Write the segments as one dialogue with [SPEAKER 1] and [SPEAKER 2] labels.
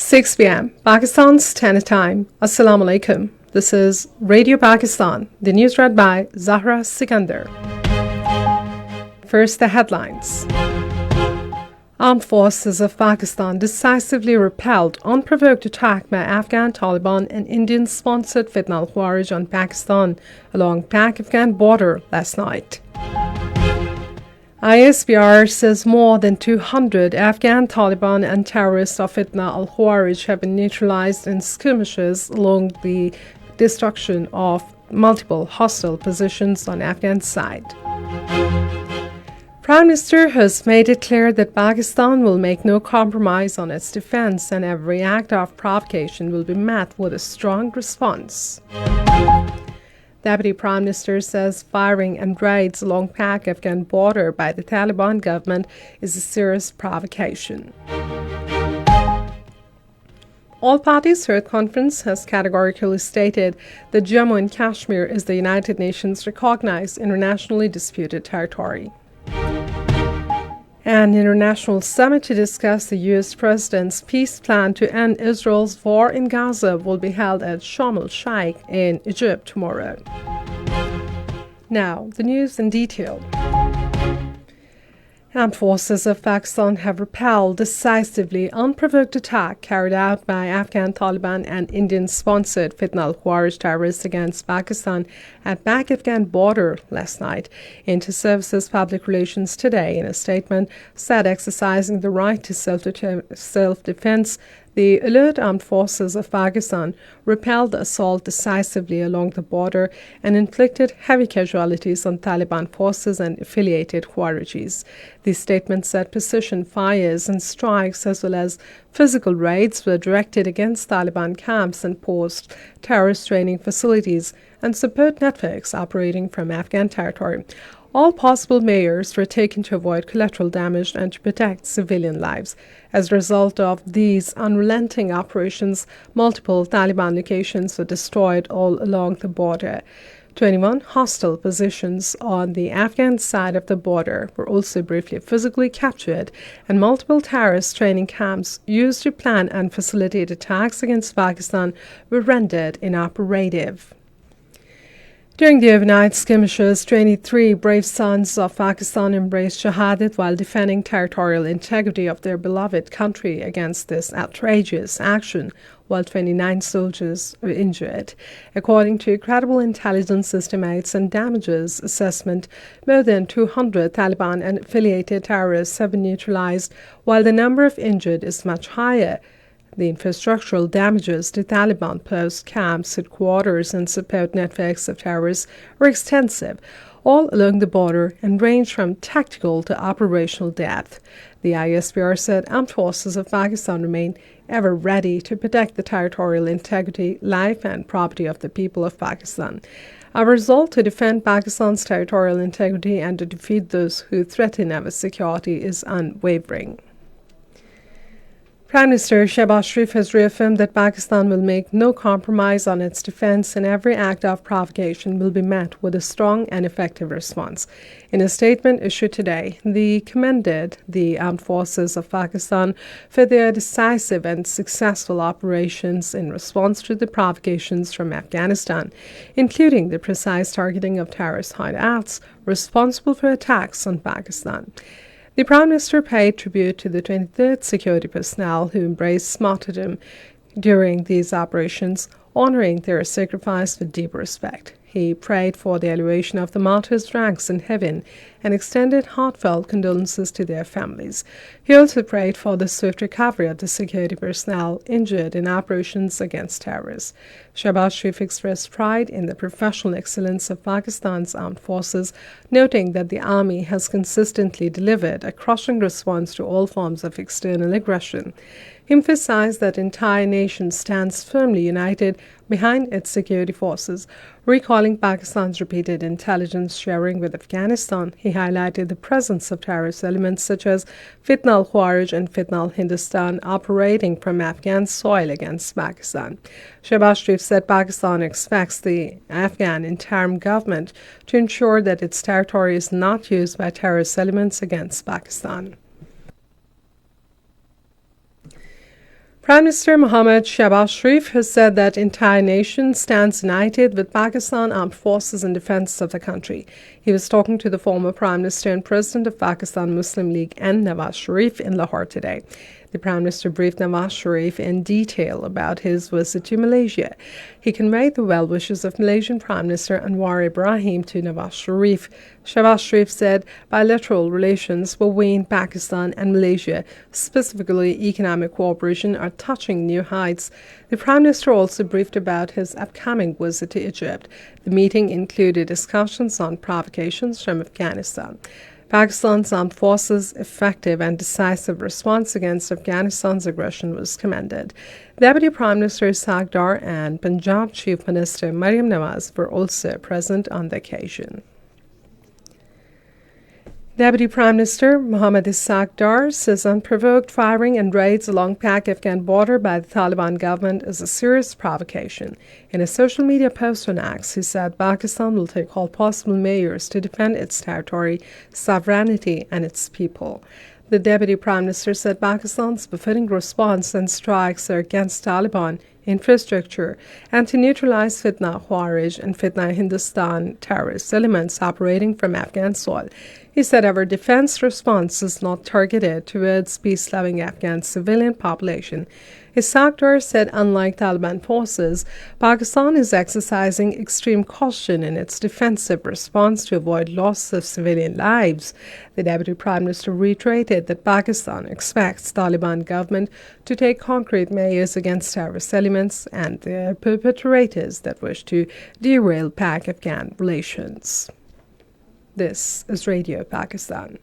[SPEAKER 1] 6 p.m. Pakistan's Standard Time. Assalamu alaikum. This is Radio Pakistan. The news read by Zahra Sikandar. First, the headlines. Armed forces of Pakistan decisively repelled unprovoked attack by Afghan Taliban and Indian-sponsored Fitna al-Khawarij on Pakistan along Pak-Afghan border last night. ISBR says more than 200 Afghan Taliban and terrorists of Fitna al-Khawarij have been neutralized in skirmishes along the destruction of multiple hostile positions on Afghan side. Prime Minister has made it clear that Pakistan will make no compromise on its defense and every act of provocation will be met with a strong response. Deputy Prime Minister says firing and raids along Pak-Afghan border by the Taliban government is a serious provocation. All Parties Health Conference has categorically stated that Jammu and Kashmir is the United Nations recognized internationally disputed territory. An international summit to discuss the U.S. President's peace plan to end Israel's war in Gaza will be held at Sharm el-Sheikh in Egypt tomorrow. Now, the news in detail. Armed forces of Pakistan have repelled decisively unprovoked attack carried out by Afghan Taliban and Indian-sponsored Fitna al-Khawarij terrorists against Pakistan at Pak-Afghan border last night. Inter-Services Public Relations today, in a statement, said exercising the right to self-defense, the alert armed forces of Pakistan repelled the assault decisively along the border and inflicted heavy casualties on Taliban forces and affiliated Khwarijis. The statement said precision fires and strikes as well as physical raids were directed against Taliban camps and post-terrorist training facilities and support networks operating from Afghan territory. All possible measures were taken to avoid collateral damage and to protect civilian lives. As a result of these unrelenting operations, multiple Taliban locations were destroyed all along the border. 21 hostile positions on the Afghan side of the border were also briefly physically captured, and multiple terrorist training camps used to plan and facilitate attacks against Pakistan were rendered inoperative. During the overnight skirmishes, 23 brave sons of Pakistan embraced Shahadat while defending territorial integrity of their beloved country against this outrageous action, while 29 soldiers were injured. According to credible intelligence estimates and damages assessment, more than 200 Taliban and affiliated terrorists have been neutralized, while the number of injured is much higher. The infrastructural damages to Taliban post camps, headquarters, and support networks of terrorists were extensive, all along the border and range from tactical to operational depth. The ISBR said armed forces of Pakistan remain ever ready to protect the territorial integrity, life, and property of the people of Pakistan. Our resolve to defend Pakistan's territorial integrity and to defeat those who threaten our security is unwavering. Prime Minister Shehbaz Sharif has reaffirmed that Pakistan will make no compromise on its defense and every act of provocation will be met with a strong and effective response. In a statement issued today, he commended the armed forces of Pakistan for their decisive and successful operations in response to the provocations from Afghanistan, including the precise targeting of terrorist hideouts responsible for attacks on Pakistan. The Prime Minister paid tribute to the 23rd security personnel who embraced martyrdom during these operations, honoring their sacrifice with deep respect. He prayed for the elevation of the martyrs' ranks in heaven and extended heartfelt condolences to their families. He also prayed for the swift recovery of the security personnel injured in operations against terrorists. Shehbaz Sharif expressed pride in the professional excellence of Pakistan's armed forces, noting that the army has consistently delivered a crushing response to all forms of external aggression. He emphasized that the entire nation stands firmly united behind its security forces. Recalling Pakistan's repeated intelligence sharing with Afghanistan, he highlighted the presence of terrorist elements such as Fitna al-Khawarij and Fitna al-Hindustan operating from Afghan soil against Pakistan. Shehbaz Sharif said Pakistan expects the Afghan interim government to ensure that its territory is not used by terrorist elements against Pakistan. Prime Minister Mohammad Shehbaz Sharif has said that the entire nation stands united with Pakistan Armed Forces in defense of the country. He was talking to the former Prime Minister and President of Pakistan Muslim League N. Nawaz Sharif in Lahore today. The Prime Minister briefed Nawaz Sharif in detail about his visit to Malaysia. He conveyed the well wishes of Malaysian Prime Minister Anwar Ibrahim to Nawaz Sharif. Shehbaz Sharif said bilateral relations between Pakistan and Malaysia, specifically economic cooperation, are touching new heights. The Prime Minister also briefed about his upcoming visit to Egypt. The meeting included discussions on provocations from Afghanistan. Pakistan's armed forces' effective and decisive response against Afghanistan's aggression was commended. Deputy Prime Minister Ishaq Dar and Punjab Chief Minister Maryam Nawaz were also present on the occasion. Deputy Prime Minister Mohammad Ishaq Dar says unprovoked firing and raids along Pak-Afghan border by the Taliban government is a serious provocation. In a social media post on X, he said Pakistan will take all possible measures to defend its territory, sovereignty, and its people. The Deputy Prime Minister said Pakistan's befitting response and strikes are against Taliban infrastructure and to neutralize Fitna Khawarij and Fitna Hindustan terrorist elements operating from Afghan soil. He said our defense response is not targeted towards peace-loving Afghan civilian population. Ishaq Dar said unlike Taliban forces, Pakistan is exercising extreme caution in its defensive response to avoid loss of civilian lives. The Deputy Prime Minister reiterated that Pakistan expects Taliban government to take concrete measures against terrorist elements and their perpetrators that wish to derail Pak-Afghan relations. This is Radio Pakistan.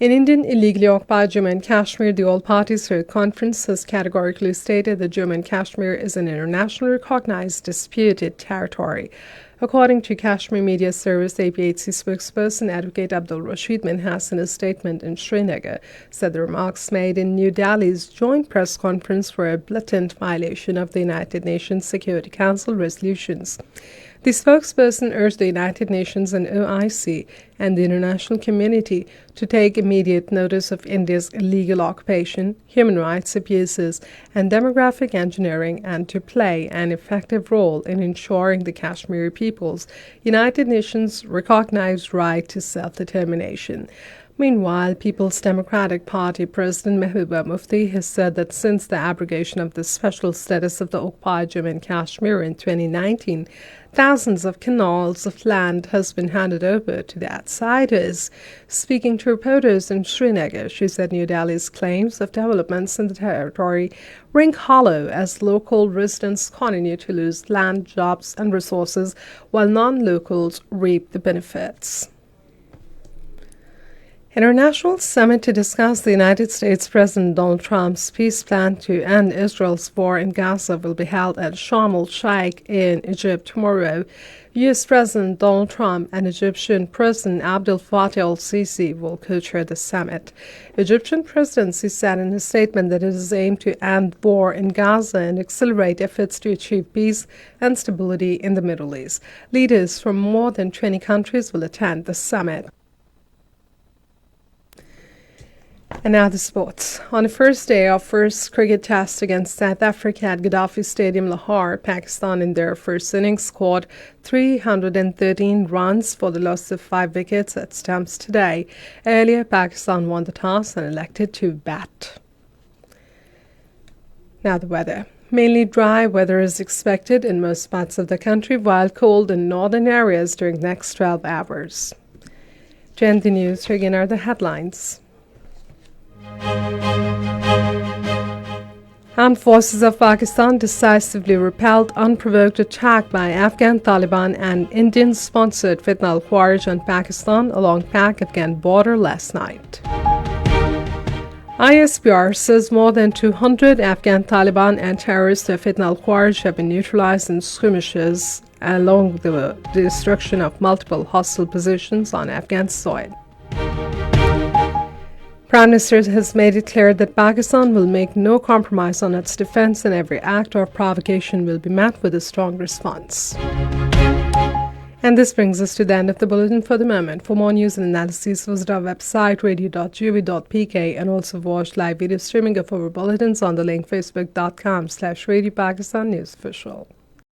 [SPEAKER 1] In Indian illegally occupied Jammu and Kashmir, the All-Party State Conference has categorically stated that Jammu and Kashmir is an internationally recognized disputed territory. According to Kashmir Media Service, APHC spokesperson Advocate Abdul Rashid Minhas in a statement in Srinagar said the remarks made in New Delhi's joint press conference were a blatant violation of the United Nations Security Council resolutions. The spokesperson urged the United Nations and OIC and the international community to take immediate notice of India's illegal occupation, human rights abuses, and demographic engineering, and to play an effective role in ensuring the Kashmiri people's United Nations recognized right to self-determination. Meanwhile, People's Democratic Party President Mehbooba Mufti has said that since the abrogation of the special status of the occupied Jammu and Kashmir in 2019, thousands of canals of land has been handed over to the outsiders. Speaking to reporters in Srinagar, she said New Delhi's claims of developments in the territory ring hollow as local residents continue to lose land, jobs, and resources while non-locals reap the benefits. An international summit to discuss the United States President Donald Trump's peace plan to end Israel's war in Gaza will be held at Sharm el-Sheikh in Egypt tomorrow. U.S. President Donald Trump and Egyptian President Abdel Fattah el-Sisi will co-chair the summit. Egyptian presidency said in a statement that it is aimed to end war in Gaza and accelerate efforts to achieve peace and stability in the Middle East. Leaders from more than 20 countries will attend the summit. And now the sports. On the first day of first cricket test against South Africa at Gaddafi Stadium, Lahore, Pakistan in their first innings scored 313 runs for the loss of 5 wickets at stumps today. Earlier, Pakistan won the toss and elected to bat. Now the weather. Mainly dry weather is expected in most parts of the country, while cold in northern areas during the next 12 hours. To end the news, here again are the headlines. Armed forces of Pakistan decisively repelled unprovoked attack by Afghan Taliban and Indian-sponsored Fitna Khawarij on Pakistan along Pak-Afghan border last night. ISPR says more than 200 Afghan Taliban and terrorists of Fitna Khawarij have been neutralized in skirmishes along the destruction of multiple hostile positions on Afghan soil. Prime Minister has made it clear that Pakistan will make no compromise on its defense and every act or provocation will be met with a strong response. And this brings us to the end of the bulletin for the moment. For more news and analysis, visit our website radio.gov.pk and also watch live video streaming of our bulletins on the link facebook.com/Radio Pakistan News Official.